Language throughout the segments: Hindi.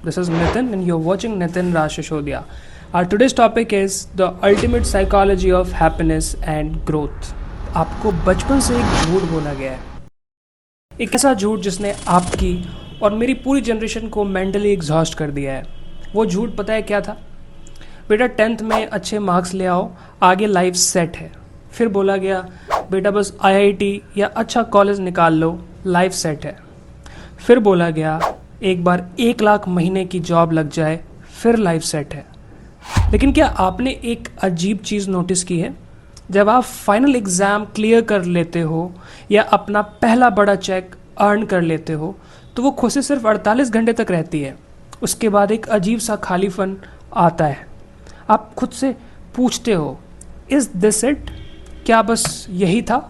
This is Nitin and you're watching Nitin Raj Shishodia. Our today's topic is the ultimate psychology of happiness and growth. आपको बचपन से एक झूठ बोला गया है, एक ऐसा झूठ जिसने आपकी और मेरी पूरी जनरेशन को मेंटली एग्जॉस्ट कर दिया है। वो झूठ पता है क्या था? बेटा 10th में अच्छे मार्क्स ले आओ, आगे लाइफ सेट है। फिर बोला गया बेटा बस IIT या अच्छा कॉलेज निकाल लो, लाइफ सेट है। फिर बोला गया एक बार 1 लाख महीने की जॉब लग जाए, फिर लाइफ सेट है। लेकिन क्या आपने एक अजीब चीज़ नोटिस की है? जब आप फाइनल एग्ज़ाम क्लियर कर लेते हो या अपना पहला बड़ा चेक अर्न कर लेते हो तो वो खुशी सिर्फ 48 घंटे तक रहती है। उसके बाद एक अजीब सा खालीपन आता है। आप खुद से पूछते हो, इज़ दिस इट? क्या बस यही था?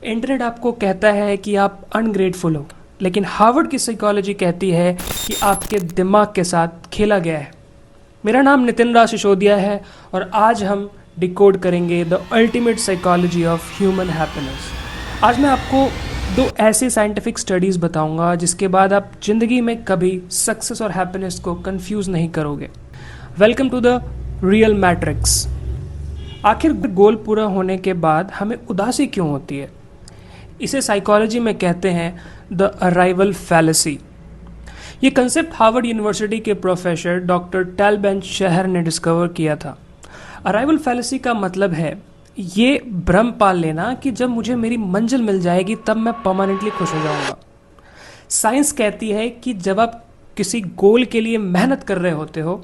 इंटरनेट आपको कहता है कि आप अनग्रेटफुल हो, लेकिन हार्वर्ड की साइकोलॉजी कहती है कि आपके दिमाग के साथ खेला गया है। मेरा नाम नितिन राज सिसोदिया है और आज हम डिकोड करेंगे the ultimate psychology of human happiness. आज मैं आपको 2 ऐसे साइंटिफिक स्टडीज़ बताऊंगा जिसके बाद आप ज़िंदगी में कभी सक्सेस और हैप्पीनेस को कंफ्यूज नहीं करोगे। Welcome to the real matrix. आखिर गोल पूरा होने के बाद हमें उदासी क्यों होती है? इसे साइकोलॉजी में कहते हैं द अराइवल फैलेसी। ये कंसेप्ट हार्वर्ड यूनिवर्सिटी के प्रोफेसर डॉक्टर टैल बेन शहर ने डिस्कवर किया था। अराइवल फैलेसी का मतलब है ये भ्रम पाल लेना कि जब मुझे मेरी मंजिल मिल जाएगी तब मैं परमानेंटली खुश हो जाऊंगा। साइंस कहती है कि जब आप किसी गोल के लिए मेहनत कर रहे होते हो,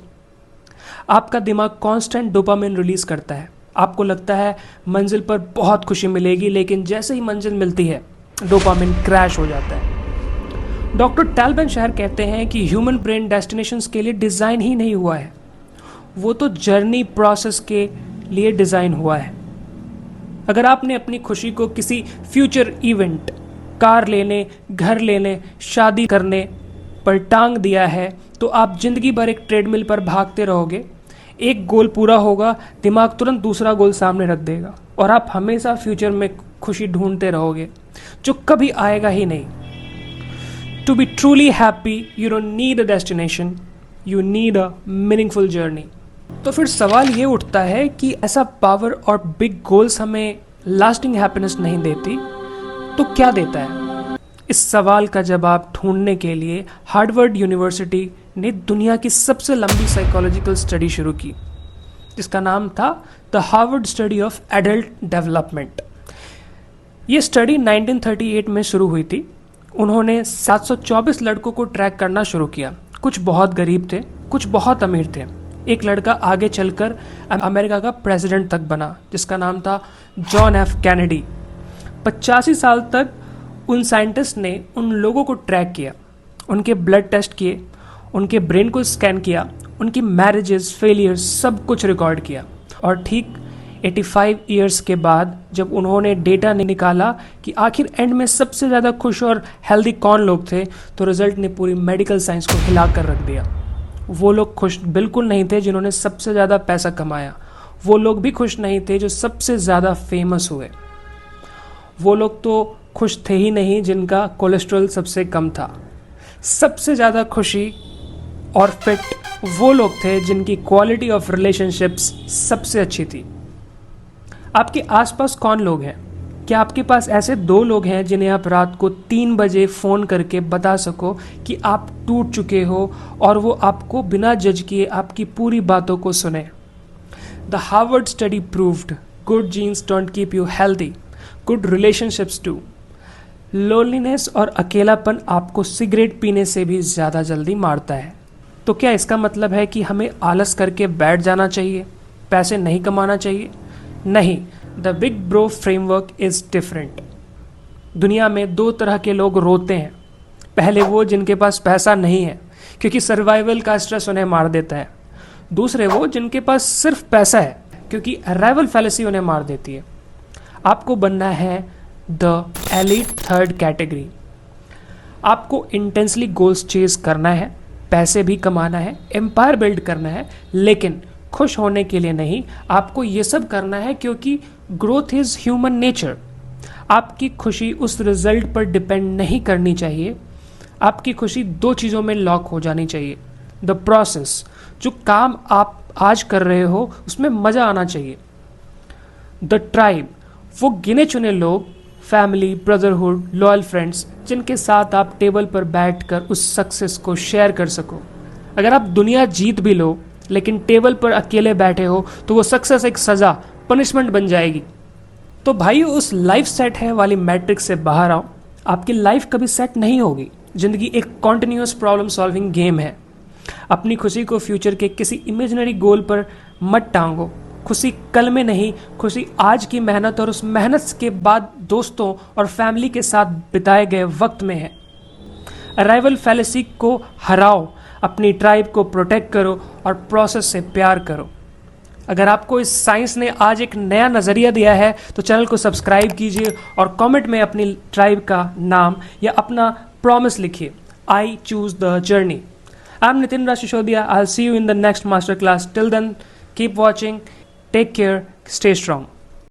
आपका दिमाग कांस्टेंट डोपामिन रिलीज करता है। आपको लगता है मंजिल पर बहुत खुशी मिलेगी, लेकिन जैसे ही मंजिल मिलती है डोपामिन क्रैश हो जाता है। डॉक्टर टैल बेन शहर कहते हैं कि ह्यूमन ब्रेन डेस्टिनेशंस के लिए डिज़ाइन ही नहीं हुआ है, वो तो जर्नी प्रोसेस के लिए डिज़ाइन हुआ है। अगर आपने अपनी खुशी को किसी फ्यूचर इवेंट, कार लेने, घर लेने, शादी करने पर टांग दिया है तो आप जिंदगी भर एक ट्रेडमिल पर भागते रहोगे। एक गोल पूरा होगा, दिमाग तुरंत दूसरा गोल सामने रख देगा और आप हमेशा फ्यूचर में खुशी ढूंढते रहोगे जो कभी आएगा ही नहीं। To be truly happy you don't need a destination, you need a meaningful journey. तो फिर सवाल ये उठता है कि ऐसा पावर और बिग गोल्स हमें लास्टिंग हैप्पीनेस नहीं देती तो क्या देता है? इस सवाल का जवाब ढूंढने के लिए हार्वर्ड यूनिवर्सिटी ने दुनिया की सबसे लंबी साइकोलॉजिकल स्टडी शुरू की, जिसका नाम था the Harvard study of adult development. ये स्टडी 1938 में शुरू हुई थी। उन्होंने 724 लड़कों को ट्रैक करना शुरू किया। कुछ बहुत गरीब थे, कुछ बहुत अमीर थे। एक लड़का आगे चलकर अमेरिका का प्रेसिडेंट तक बना, जिसका नाम था जॉन एफ कैनेडी। 85 साल तक उन साइंटिस्ट ने उन लोगों को ट्रैक किया, उनके ब्लड टेस्ट किए, उनके ब्रेन को स्कैन किया, उनकी मैरिजेस, फेलियर्स, सब कुछ रिकॉर्ड किया। और ठीक 85 ईयर्स के बाद जब उन्होंने डेटा निकाला कि आखिर एंड में सबसे ज़्यादा खुश और हेल्दी कौन लोग थे, तो रिजल्ट ने पूरी मेडिकल साइंस को हिला कर रख दिया। वो लोग खुश बिल्कुल नहीं थे जिन्होंने सबसे ज़्यादा पैसा कमाया। वो लोग भी खुश नहीं थे जो सबसे ज़्यादा फेमस हुए। वो लोग तो खुश थे ही नहीं जिनका कोलेस्ट्रॉल सबसे कम था। सबसे ज़्यादा खुशी और फिट वो लोग थे जिनकी क्वालिटी ऑफ रिलेशनशिप्स सबसे अच्छी थी। आपके आसपास कौन लोग हैं? क्या आपके पास ऐसे 2 लोग हैं जिन्हें आप रात को 3 बजे फ़ोन करके बता सको कि आप टूट चुके हो और वो आपको बिना जज किए आपकी पूरी बातों को सुने? The Harvard study proved good genes don't keep you healthy, good relationships do. Loneliness और अकेलापन आपको सिगरेट पीने से भी ज़्यादा जल्दी मारता है। तो क्या इसका मतलब है कि हमें आलस करके बैठ जाना चाहिए, पैसे नहीं कमाना चाहिए? नहीं, the big bro framework is different. दुनिया में 2 तरह के लोग रोते हैं। पहले वो जिनके पास पैसा नहीं है क्योंकि सर्वाइवल का स्ट्रेस उन्हें मार देता है। दूसरे वो जिनके पास सिर्फ पैसा है क्योंकि अराइवल फैलेसी उन्हें मार देती है। आपको बनना है द एलीट थर्ड कैटेगरी। आपको इंटेंसली गोल्स चेज करना है, पैसे भी कमाना है, एम्पायर बिल्ड करना है, लेकिन खुश होने के लिए नहीं। आपको ये सब करना है क्योंकि ग्रोथ इज ह्यूमन नेचर। आपकी खुशी उस रिजल्ट पर डिपेंड नहीं करनी चाहिए, आपकी खुशी दो चीज़ों में लॉक हो जानी चाहिए। द प्रोसेस, जो काम आप आज कर रहे हो उसमें मज़ा आना चाहिए। द ट्राइब, वो गिने चुने लोग, फैमिली, ब्रदरहुड, लॉयल फ्रेंड्स, जिनके साथ आप टेबल पर बैठकर उस सक्सेस को शेयर कर सको। अगर आप दुनिया जीत भी लो लेकिन टेबल पर अकेले बैठे हो तो वो सक्सेस एक सज़ा, पनिशमेंट बन जाएगी। तो भाई उस लाइफ सेट है वाली मैट्रिक्स से बाहर आओ। आपकी लाइफ कभी सेट नहीं होगी। ज़िंदगी एक कॉन्टिन्यूस प्रॉब्लम सॉल्विंग गेम है। अपनी खुशी को फ्यूचर के किसी इमेजिनरी गोल पर मत टांगो। खुशी कल में नहीं, खुशी आज की मेहनत और उस मेहनत के बाद दोस्तों और फैमिली के साथ बिताए गए वक्त में है। अराइवल फैलेसी को हराओ, अपनी ट्राइब को प्रोटेक्ट करो और प्रोसेस से प्यार करो। अगर आपको इस साइंस ने आज एक नया नज़रिया दिया है तो चैनल को सब्सक्राइब कीजिए और कमेंट में अपनी ट्राइब का नाम या अपना प्रॉमिस लिखिए। I choose the journey. I am Nitin Raj Sisodia. I will see you in the next master class. Till then keep watching, take care, stay strong.